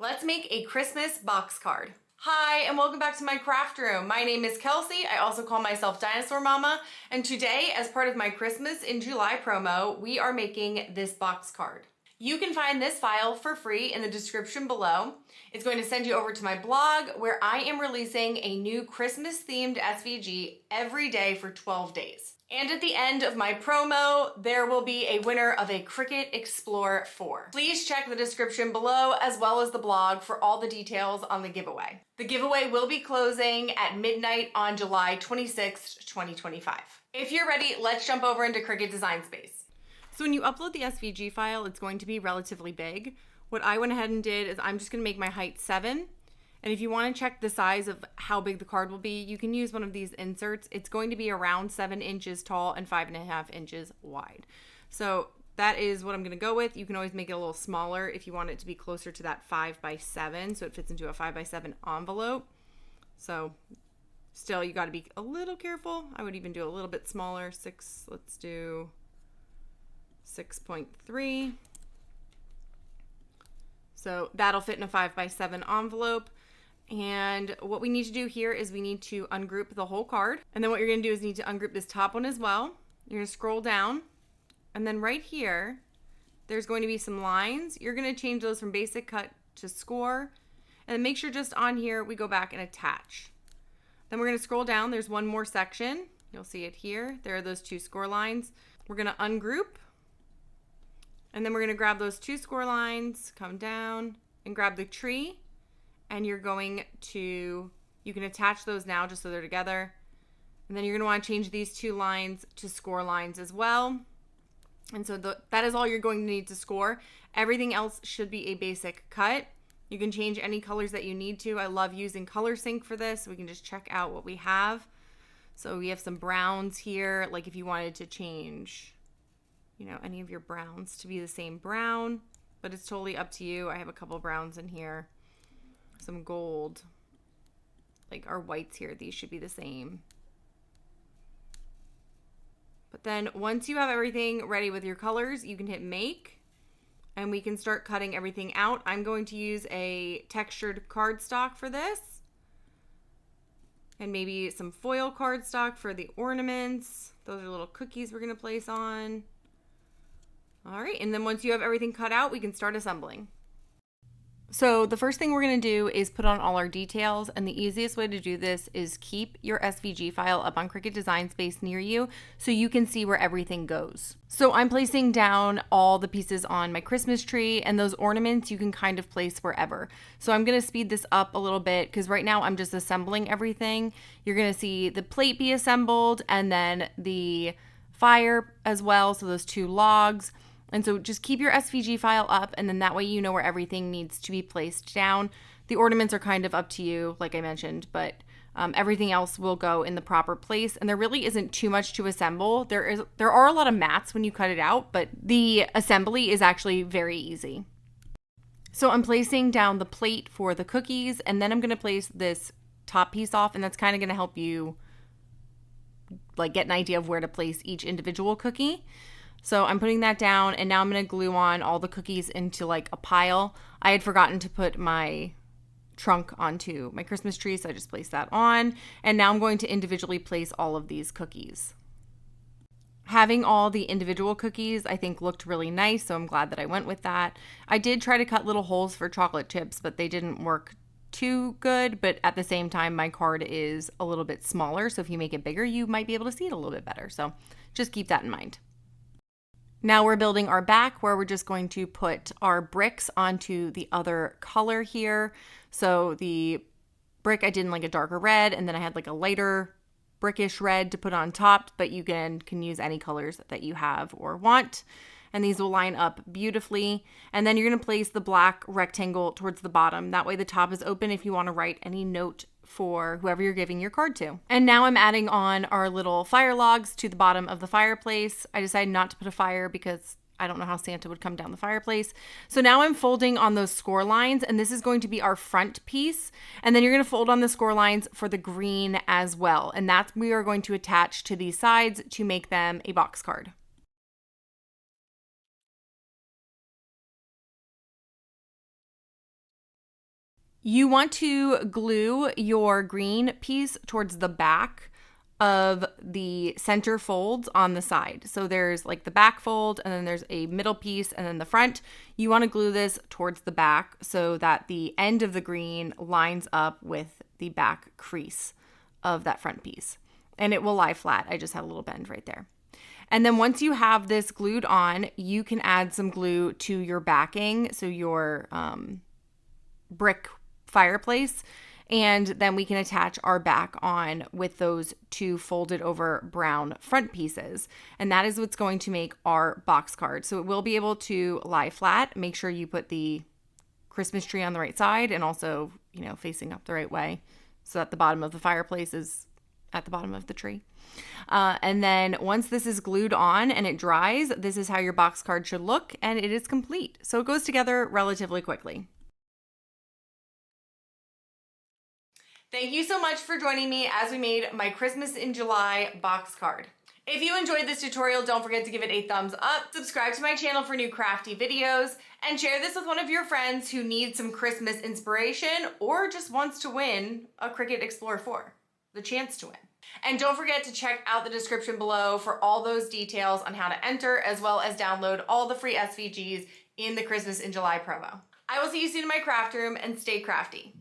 Let's make a Christmas box card. Hi, and welcome back to my craft room. My name is Kelsey. I also call myself Dinosaur Mama. And today, as part of my Christmas in July promo, we are making this box card. You can find this file for free in the description below. It's going to send you over to my blog where I am releasing a new Christmas themed SVG every day for 12 days. And at the end of my promo, there will be a winner of a Cricut Explore 4. Please check the description below as well as the blog for all the details on the giveaway. The giveaway will be closing at midnight on July 26th, 2025. If you're ready, let's jump over into Cricut Design Space. So when you upload the SVG file, it's going to be relatively big. What I went ahead and did is I'm just gonna make my height 7. And if you wanna check the size of how big the card will be, you can use one of these inserts. It's going to be around 7 inches tall and 5.5 inches wide. So that is what I'm gonna go with. You can always make it a little smaller if you want it to be closer to that 5x7, so it fits into a 5x7 envelope. So still, you gotta be a little careful. I would even do a little bit smaller, let's do 6.3. So that'll fit in a 5x7 envelope. And what we need to do here is we need to ungroup the whole card. And then what you're gonna do is you need to ungroup this top one as well. You're gonna scroll down, and then right here, there's going to be some lines. You're gonna change those from basic cut to score. And then make sure just on here, we go back and attach. Then we're gonna scroll down, there's one more section. You'll see it here. There are those 2 score lines. We're gonna ungroup. And then we're gonna grab those 2 score lines, come down and grab the tree. And you're going to, you can attach those now just so they're together. And then you're gonna wanna change these 2 lines to score lines as well. And so that is all you're going to need to score. Everything else should be a basic cut. You can change any colors that you need to. I love using Color Sync for this. We can just check out what we have. So we have some browns here, like if you wanted to change, you know, any of your browns to be the same brown, but it's totally up to you. I have a couple browns in here, some gold, like our whites here, these should be the same. But then once you have everything ready with your colors, you can hit make and we can start cutting everything out. I'm going to use a textured cardstock for this and maybe some foil cardstock for the ornaments. Those are little cookies we're gonna place on. All right, and then once you have everything cut out, we can start assembling. So the first thing we're gonna do is put on all our details, and the easiest way to do this is keep your SVG file up on Cricut Design Space near you so you can see where everything goes. So I'm placing down all the pieces on my Christmas tree, and those ornaments you can kind of place wherever. So I'm gonna speed this up a little bit because right now I'm just assembling everything. You're gonna see the plate be assembled and then the fire as well, so those 2 logs. And so just keep your SVG file up, and then that way you know where everything needs to be placed down. The ornaments are kind of up to you, like I mentioned, but everything else will go in the proper place. And there really isn't too much to assemble. There are a lot of mats when you cut it out, but the assembly is actually very easy. So I'm placing down the plate for the cookies, and then I'm gonna place this top piece off, and that's kind of gonna help you like get an idea of where to place each individual cookie. So I'm putting that down, and now I'm gonna glue on all the cookies into like a pile. I had forgotten to put my trunk onto my Christmas tree, so I just placed that on. And now I'm going to individually place all of these cookies. Having all the individual cookies, I think looked really nice, so I'm glad that I went with that. I did try to cut little holes for chocolate chips, but they didn't work too good. But at the same time, my card is a little bit smaller, so if you make it bigger, you might be able to see it a little bit better. So just keep that in mind. Now we're building our back, where we're just going to put our bricks onto the other color here. So the brick I did in like a darker red, and then I had like a lighter brickish red to put on top, but you can use any colors that you have or want. And these will line up beautifully. And then you're gonna place the black rectangle towards the bottom. That way the top is open if you wanna write any note for whoever you're giving your card to. And now I'm adding on our little fire logs to the bottom of the fireplace. I decided not to put a fire because I don't know how Santa would come down the fireplace. So now I'm folding on those score lines, and this is going to be our front piece. And then you're gonna fold on the score lines for the green as well. And that's we are going to attach to these sides to make them a box card. You want to glue your green piece towards the back of the center folds on the side. So there's like the back fold, and then there's a middle piece, and then the front. You want to glue this towards the back so that the end of the green lines up with the back crease of that front piece. And it will lie flat. I just had a little bend right there. And then once you have this glued on, you can add some glue to your backing, so your brick fireplace, and then we can attach our back on with those two folded over brown front pieces. And that is what's going to make our box card. So it will be able to lie flat. Make sure you put the Christmas tree on the right side, and also, facing up the right way so that the bottom of the fireplace is at the bottom of the tree. And then once this is glued on and it dries, this is how your box card should look, and it is complete. So it goes together relatively quickly. Thank you so much for joining me as we made my Christmas in July box card. If you enjoyed this tutorial, don't forget to give it a thumbs up, subscribe to my channel for new crafty videos, and share this with one of your friends who needs some Christmas inspiration or just wants to win a Cricut Explore 4, the chance to win. And don't forget to check out the description below for all those details on how to enter, as well as download all the free SVGs in the Christmas in July promo. I will see you soon in my craft room, and stay crafty.